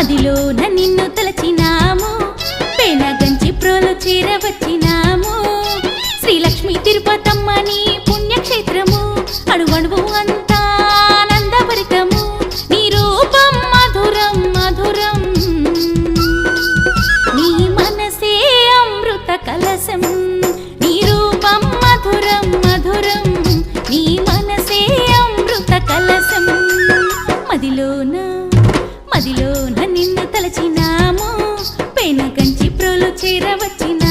మదిలోన నిన్ను తలచినాము పేనగంచి ప్రోలు చేరవచ్చినాము శ్రీలక్ష్మి తిరుపతమ్మ నీ పుణ్యక్షేత్రము అణువణువు అంతా ఆనందభరితము నీ రూపం మధురం మధురం నీ మనసే అమృత కలశం నీ రూపం మధురం మధురం నీ మనసే అమృత కలశం మదిలోన నిన్ను తలచినాము పేనగంచి ప్రోలు చేరవచ్చినాము